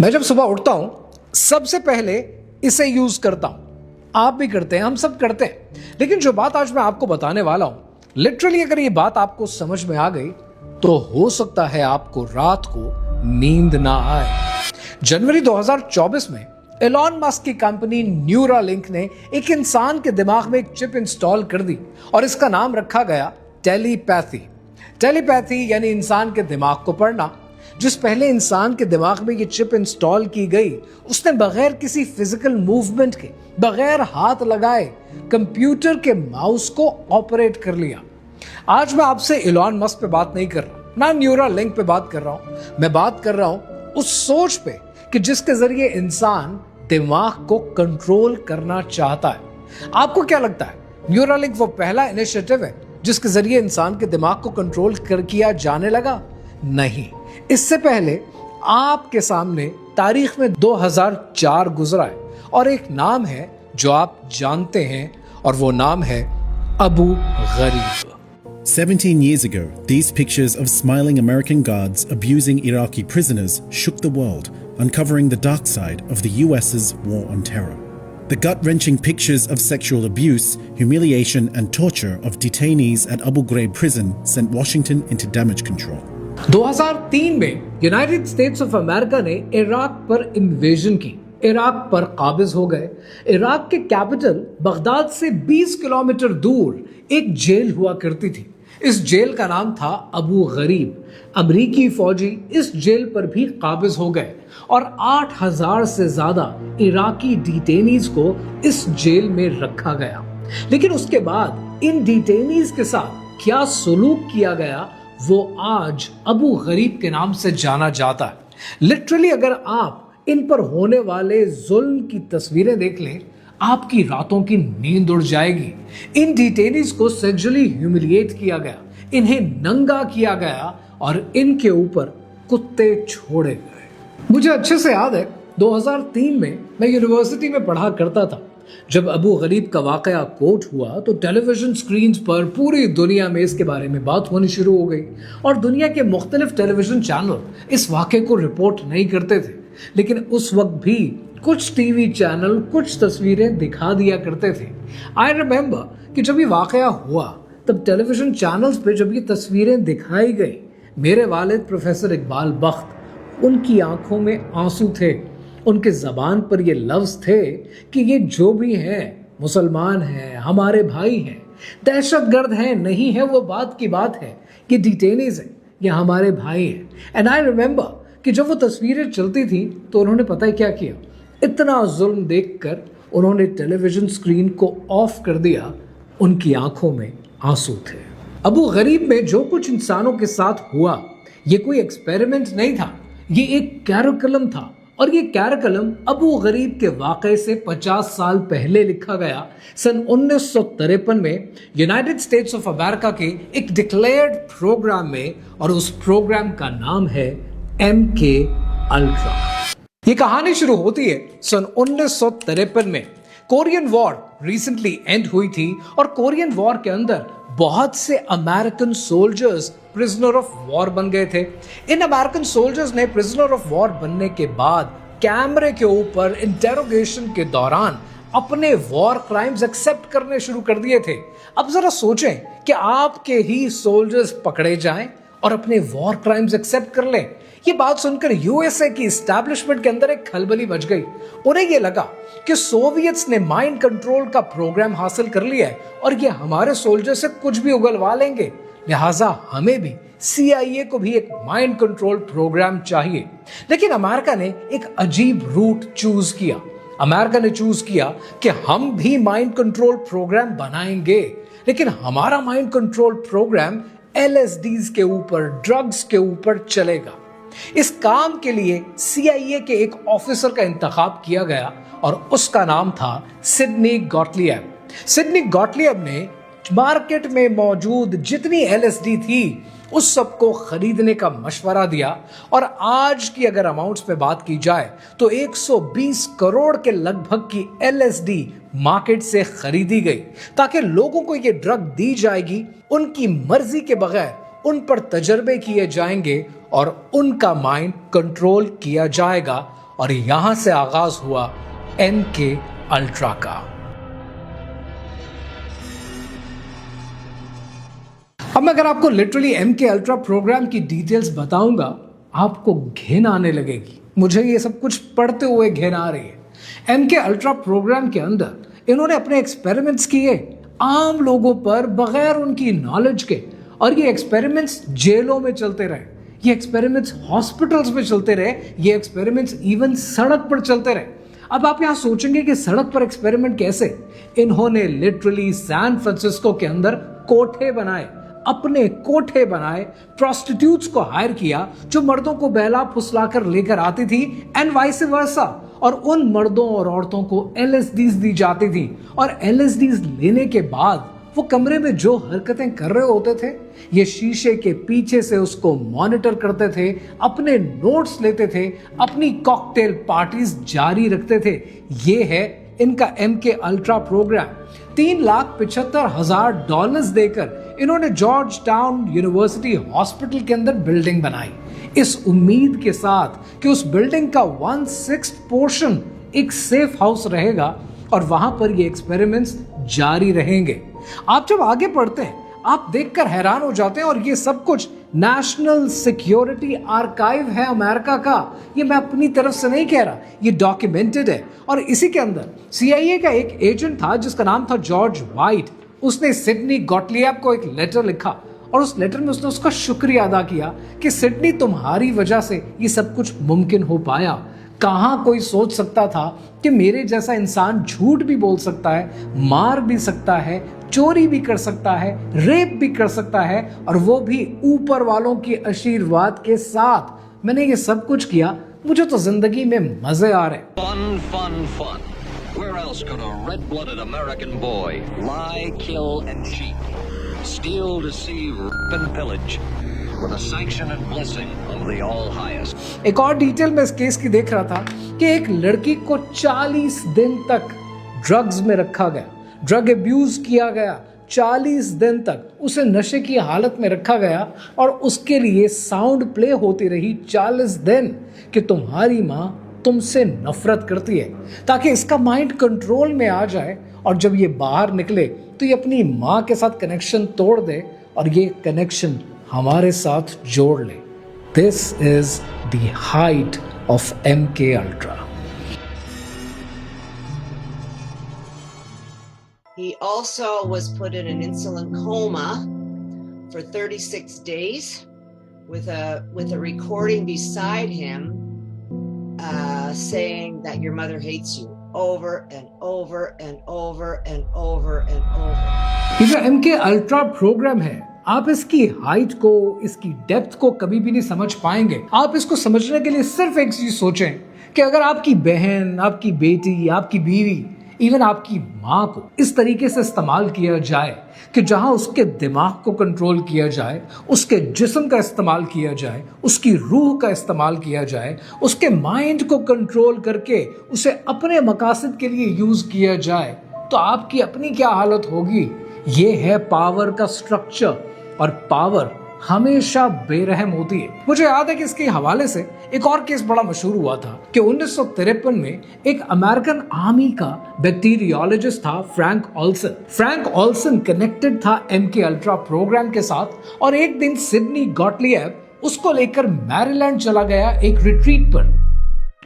मैं जब सुबह उठता हूं सबसे पहले इसे यूज करता हूं। आप भी करते हैं, हम सब करते हैं। लेकिन जो बात आज मैं आपको बताने वाला हूं, लिटरली अगर ये बात आपको समझ में आ गई तो हो सकता है आपको रात को नींद ना आए। जनवरी 2024 में एलॉन मस्क की कंपनी न्यूरालिंक ने एक इंसान के दिमाग में एक चिप इंस्टॉल कर दी और इसका नाम रखा गया टेलीपैथी। टेलीपैथी यानी इंसान के दिमाग को पढ़ना। जिस पहले इंसान के दिमाग में ये चिप इंस्टॉल की गई, उसने बगैर किसी फिजिकल मूवमेंट के, बगैर हाथ लगाए कंप्यूटर के माउस को ऑपरेट कर लिया। आज मैं आपसे एलॉन मस्क पे बात नहीं कर रहा, ना न्यूरालिंक पे बात कर रहा हूं। मैं बात कर रहा हूं उस सोच पे कि जिसके जरिए इंसान दिमाग को कंट्रोल करना चाहता है। आपको क्या लगता है न्यूरालिंक वो पहला इनिशिएटिव है जिसके जरिए इंसान के दिमाग को कंट्रोल किया जाने लगा? नहीं, इससे पहले आपके सामने तारीख में 2004 गुजरा है और एक नाम है जो आप जानते हैं और वो नाम है अबू गरीब। 17 years ago, these pictures of smiling American guards abusing Iraqi prisoners shook the world, uncovering the dark side of the US's war on terror. The gut-wrenching pictures of sexual abuse, humiliation and torture of detainees at Abu Ghraib prison sent Washington into damage control. 2003 में United states of America ने Iraq पर invasion की, Iraq पर काबिज हो गए। Iraq के capital Baghdad से 20 किलोमीटर दूर एक जेल हुआ करती थी। इस जेल का नाम था अबू गरीब। अमरीकी फौजी इस जेल पर भी काबिज हो गए और 8000 से ज्यादा इराकी डिटेनीज को इस जेल में रखा गया। लेकिन उसके बाद इन डिटेनीज के साथ क्या सलूक किया गया वो आज अबू गरीब के नाम से जाना जाता है। लिटरली अगर आप इन पर होने वाले जुल्म की तस्वीरें देख लें, आपकी रातों की नींद उड़ जाएगी। इन डिटेनीज को सेक्सुअली ह्यूमिलिएट किया गया, इन्हें नंगा किया गया और इनके ऊपर कुत्ते छोड़े गए। मुझे अच्छे से याद है 2003 में मैं यूनिवर्सिटी में पढ़ा करता था। जब अबू गरीब का वाकया कोट हुआ तो टेलीविजन स्क्रीन पर पूरी दुनिया में इसके बारे में बात होनी शुरू हो गई और दुनिया के मुख्तलिफ टेलीविजन चैनल इस वाकये को रिपोर्ट नहीं करते थे। लेकिन उस वक्त भी कुछ टीवी चैनल कुछ तस्वीरें दिखा दिया करते थे। आई रिमेम्बर कि जब ये वाकया हुआ तब टेलीविजन चैनल्स पे जब ये तस्वीरें दिखाई गई, मेरे वालिद प्रोफेसर इकबाल बख्त, उनकी आंखों में आंसू थे, उनके जबान पर ये लफ्ज थे कि ये जो भी हैं मुसलमान हैं, हमारे भाई हैं, दहशतगर्द हैं नहीं है वो बात की बात है, ये डिटेनीज हैं, ये हमारे भाई हैं। एंड आई रिमेम्बर कि जब वो तस्वीरें चलती थी तो उन्होंने पता है क्या किया? इतना जुल्म देखकर उन्होंने टेलीविजन स्क्रीन को ऑफ कर दिया। उनकी आंखों में आंसू थे। अबू गरीब में जो कुछ इंसानों के साथ हुआ, ये कोई एक्सपेरिमेंट नहीं था, ये एक कैरिकुलम था। और ये कैरिकुलम अबू गरीब के वाक़े से 50 साल पहले लिखा गया, सन 1953 में यूनाइटेड स्टेट्स ऑफ अमेरिका के एक डिक्लेयर्ड प्रोग्राम में, और उस प्रोग्राम का नाम है MK अल्ट्रा। ये कहानी शुरू होती है सन 1953 में। कोरियन वॉर रिसेंटली एंड हुई थी और कोरियन वॉर के अंदर बहुत से American soldiers prisoner of war बन गए थे। इन अमेरिकन सोल्जर्स ने प्रिजनर ऑफ वॉर बनने के बाद कैमरे के ऊपर इंटेरोगेशन के दौरान अपने वॉर क्राइम्स एक्सेप्ट करने शुरू कर दिए थे। अब जरा सोचें कि आपके ही सोल्जर्स पकड़े जाएं और अपने वॉर क्राइम्स एक्सेप्ट कर लें। ये बात सुनकर यूएसए की एस्टैब्लिशमेंट के अंदर एक खलबली मच गई। उन्हें ये लगा कि सोवियट्स ने माइंड कंट्रोल का प्रोग्राम हासिल कर लिया है और ये हमारे सोल्जर से कुछ भी उगलवा लेंगे, लिहाजा हमें भी CIA को भी एक माइंड कंट्रोल प्रोग्राम चाहिए। लेकिन अमेरिका ने एक अजीब रूट चूज किया। अमेरिका ने चूज किया कि हम भी माइंड कंट्रोल प्रोग्राम बनाएंगे, लेकिन हमारा माइंड कंट्रोल प्रोग्राम LSDs के ऊपर, ड्रग्स के ऊपर चलेगा। इस काम के लिए CIA के एक ऑफिसर का इंतखाब किया गया और उसका नाम था सिडनी गॉटलिएब। सिडनी गॉटलिएब ने मार्केट में मौजूद जितनी LSD थी उस सबको खरीदने का मशवरा दिया और आज की अगर अमाउंट्स पे बात की जाए तो 120 करोड़ के लगभग की LSD मार्केट से खरीदी गई, ताकि लोगों को ये ड्रग दी जाएगी, उनकी मर्जी के बगैर उन पर तजर्बे किए जाएंगे और उनका माइंड कंट्रोल किया जाएगा और यहां से आगाज हुआ MK अल्ट्रा का। अब मैं अगर आपको लिटरली MK अल्ट्रा प्रोग्राम की डिटेल्स बताऊंगा, आपको घिन आने लगेगी। मुझे ये सब कुछ पढ़ते हुए घिन आ रही है। MK अल्ट्रा प्रोग्राम के अंदर इन्होंने अपने एक्सपेरिमेंट्स किए आम लोगों पर बगैर उनकी नॉलेज के, और ये एक्सपेरिमेंट्स जेलों में चलते रहे, ये एक्सपेरिमेंट्स हॉस्पिटल्स में चलते रहे, ये एक्सपेरिमेंट्स इवन सड़क पर चलते रहे। अब आप यहां सोचेंगे कि सड़क पर एक्सपेरिमेंट कैसे? इन्होंने लिटरली सैन फ्रांसिस्को के अंदर कोठे बनाए, अपने कोठे बनाए, प्रोस्टिट्यूट्स को हायर किया जो मर्दों को बहला फुसलाकर लेकर आती थी एंड वाइस वर्सा, और उन मर्दों और औरतों को LSDs दी जाती थी, और LSDs लेने के बाद वो कमरे में जो हरकतें कर रहे होते थे, ये शीशे के पीछे से उसको मॉनिटर करते थे, अपने नोट्स लेते थे, अपनी कॉकटेल पार्टीज जारी रखते थे। ये है इनका MK अल्ट्रा प्रोग्राम। $3,75,000 देकर इन्होंने जॉर्ज टाउन यूनिवर्सिटी हॉस्पिटल के अंदर बिल्डिंग बनाई, इस उम्मीद के साथ कि उस बिल्डिंग का 1/6 पोर्शन एक सेफ हाउस रहेगा और वहां पर ये एक्सपेरिमेंट्स जारी रहेंगे। आप जब आगे पढ़ते हैं, आप देखकर हैरान हो जाते हैं, और ये सब कुछ नेशनल सिक्योरिटी आर्काइव है अमेरिका का। ये मैं अपनी तरफ से नहीं कह रहा, ये डॉक्यूमेंटेड है। और इसी के अंदर CIA का एक एजेंट था जिसका नाम था जॉर्ज वाइट। उसने सिडनी गॉटलिएब को एक लेटर लिखा, और उस लेटर में उसने उसका शुक्रिया अदा किया कि सिडनी, तुम्हारी वजह से ये सब कुछ मुमकिन हो पाया। कहां कोई सोच सकता था कि मेरे जैसा इंसान झूठ भी बोल सकता है, मार भी सकता है, चोरी भी कर सकता है, रेप भी कर सकता है, और वो भी ऊपर वालों के आशीर्वाद के साथ। मैंने ये सब कुछ किया, मुझे तो जिंदगी में मजे आ रहे। Fun, fun, fun. Where else could a red-blooded American boy lie, kill, and cheat, steal, deceive, rape, and pillage, with a sanction and blessing of the All-Highest? एक और डिटेल में इस केस की देख रहा था कि एक लड़की को 40 दिन तक ड्रग्स में रखा गया, ड्रग अब्यूज किया गया। 40 दिन तक उसे नशे की हालत में रखा गया, और उसके लिए साउंड प्ले होती रही 40 दिन कि तुम्हारी माँ तुमसे नफरत करती है, ताकि इसका माइंड कंट्रोल में आ जाए, और जब ये बाहर निकले तो ये अपनी माँ के साथ कनेक्शन तोड़ दे और ये कनेक्शन हमारे साथ जोड़ ले। This is the height of MK ultra. He also was put in an insulin coma for 36 days with a recording beside him saying that your mother hates you over and over and over and over and over. ये जो MK ultra programme है, आप इसकी height को, इसकी depth को कभी भी नहीं समझ पाएंगे। आप इसको समझने के लिए सिर्फ एक चीज सोचें कि अगर आपकी बहन, आपकी बेटी, आपकी बीवी, इवन आपकी माँ को इस तरीके से इस्तेमाल किया जाए कि जहां उसके दिमाग को कंट्रोल किया जाए, उसके जिस्म का इस्तेमाल किया जाए, उसकी रूह का इस्तेमाल किया जाए, उसके माइंड को कंट्रोल करके उसे अपने मकासद के लिए यूज किया जाए, तो आपकी अपनी क्या हालत होगी। ये है पावर का स्ट्रक्चर, और पावर हमेशा बेरहम होती है। मुझे याद है कि इसके हवाले से एक और केस बड़ा मशहूर हुआ था कि 1953 में एक अमेरिकन आर्मी का बैक्टीरियोलॉजिस्ट था Frank Olson. Frank Olson connected था MK अल्ट्रा प्रोग्राम के साथ, और एक दिन सिडनी गॉटलिएब उसको लेकर मैरीलैंड चला गया एक रिट्रीट पर,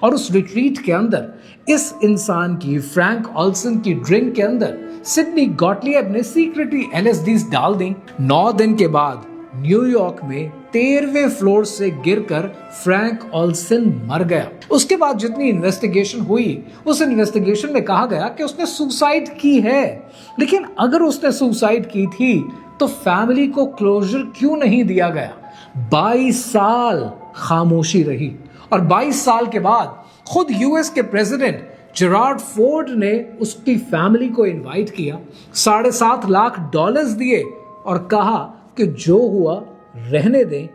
और उस रिट्रीट के अंदर इस इंसान की, फ्रैंक ऑल्सन की ड्रिंक के अंदर सिडनी गॉटलिएब ने सीक्रेटली LSDs डाल दी। 9 दिन के बाद न्यूयॉर्क में 13वें फ्लोर से गिरकर फ्रैंक ऑल्सन मर गया। उसके बाद जितनी इन्वेस्टिगेशन हुई, उस इन्वेस्टिगेशन में कहा गया कि उसने सुसाइड की है। लेकिन अगर उसने सुसाइड की थी तो फैमिली को क्लोजर क्यों नहीं दिया गया? 22 साल खामोशी रही, और 22 साल के बाद खुद US के प्रेसिडेंट जेरार्ड फोर्ड ने उसकी फैमिली को इनवाइट किया, $7.5 लाख दिए, और कहा कि जो हुआ रहने दें,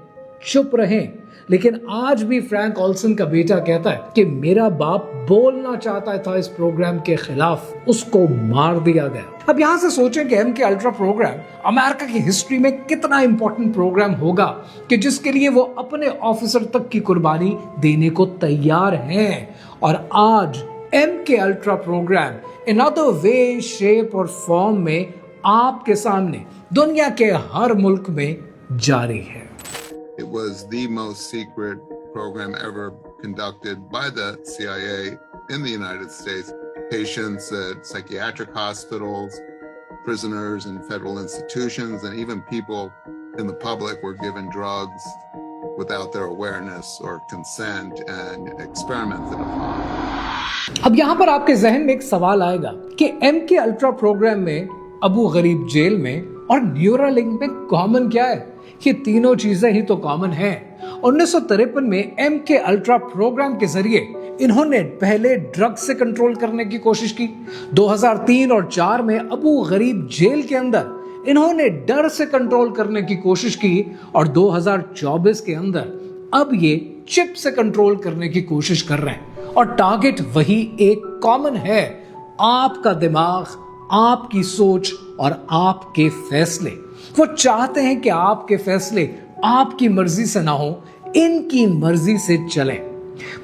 चुप रहें। लेकिन आज भी फ्रैंक ऑल्सन का बेटा कहता है कि मेरा बाप बोलना चाहता था इस प्रोग्राम के खिलाफ, उसको मार दिया गया। अब यहां से सोचें कि MK अल्ट्रा प्रोग्राम अमेरिका की हिस्ट्री में कितना इंपॉर्टेंट प्रोग्राम होगा कि जिसके लिए वो अपने ऑफिसर तक की कुर्बानी देने को तैयार हैं। और आज MK ultra program in other way, shape और फॉर्म में आपके सामने दुनिया के हर मुल्क में जारी है। It was the most secret program ever conducted by the CIA in the United States. Patients at psychiatric hospitals, prisoners in federal institutions, and even people in the public were given drugs without their awareness or consent and experimented upon. अब यहां पर आपके जहन में एक सवाल आएगा कि MK अल्ट्रा प्रोग्राम में, अबू गरीब जेल में और न्यूरालिंक में कॉमन क्या है? ये तीनों चीजें ही तो कॉमन हैं। 1953 में MK अल्ट्रा प्रोग्राम के जरिए इन्होंने पहले ड्रग्स से कंट्रोल करने की कोशिश की। 2003 और 4 में अबू गरीब जेल के अंदर इन्होंने डर से कंट्रोल करने की कोशिश की और 2024 के अंदर अब ये चिप से कंट्रोल करने की कोशिश कर रहे हैं। और टारगेट वही एक कॉमन है, आपका दिमाग, आपकी सोच और आपके फैसले। वो चाहते हैं कि आपके फैसले आपकी मर्जी से ना हो, इनकी मर्जी से चलें।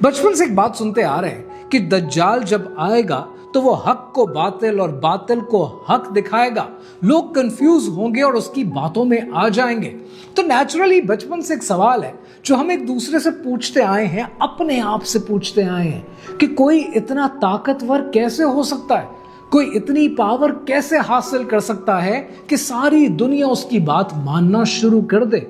बचपन से एक बात सुनते आ रहे हैं कि दज्जाल जब आएगा तो वो हक को बातिल और बातिल को हक दिखाएगा। लोग कंफ्यूज होंगे और उसकी बातों में आ जाएंगे। तो नेचुरली बचपन से एक सवाल है जो हम एक दूसरे से पूछते आए हैं, अपने आप से पूछते आए हैं कि कोई इतना ताकतवर कैसे हो सकता है, कोई इतनी पावर कैसे हासिल कर सकता है कि सारी दुनिया उसकी बात मानना शुरू कर दे।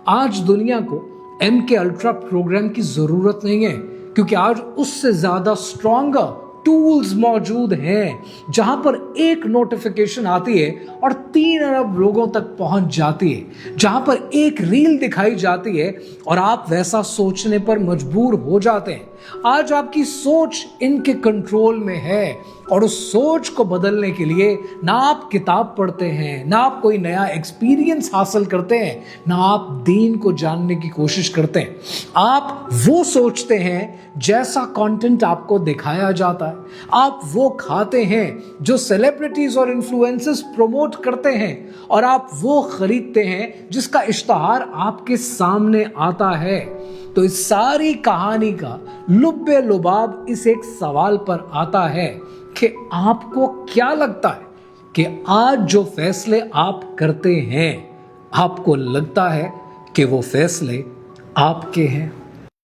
आज दुनिया को MK अल्ट्रा प्रोग्राम की जरूरत नहीं है, क्योंकि आज उससे ज्यादा स्ट्रॉन्गर टूल्स मौजूद हैं, जहां पर एक नोटिफिकेशन आती है और 3 अरब लोगों तक पहुंच जाती है, जहां पर एक रील दिखाई जाती है और आप वैसा सोचने पर मजबूर हो जाते हैं। आज आपकी सोच इनके कंट्रोल में है और उस सोच को बदलने के लिए ना आप किताब पढ़ते हैं, ना आप कोई नया एक्सपीरियंस हासिल करते हैं, ना आप दीन को जानने की कोशिश करते हैं। आप वो सोचते हैं जैसा कंटेंट आपको दिखाया जाता है, आप वो खाते हैं जो सेलिब्रिटीज और इन्फ्लुएंसर्स प्रमोट करते हैं, और आप वो खरीदते हैं जिसका इश्तहार आपके सामने आता है। तो इस सारी कहानी का लुब्बे लुबाब इस एक सवाल पर आता है कि आपको क्या लगता है कि आज जो फैसले आप करते हैं, आपको लगता है कि वो फैसले आपके हैं?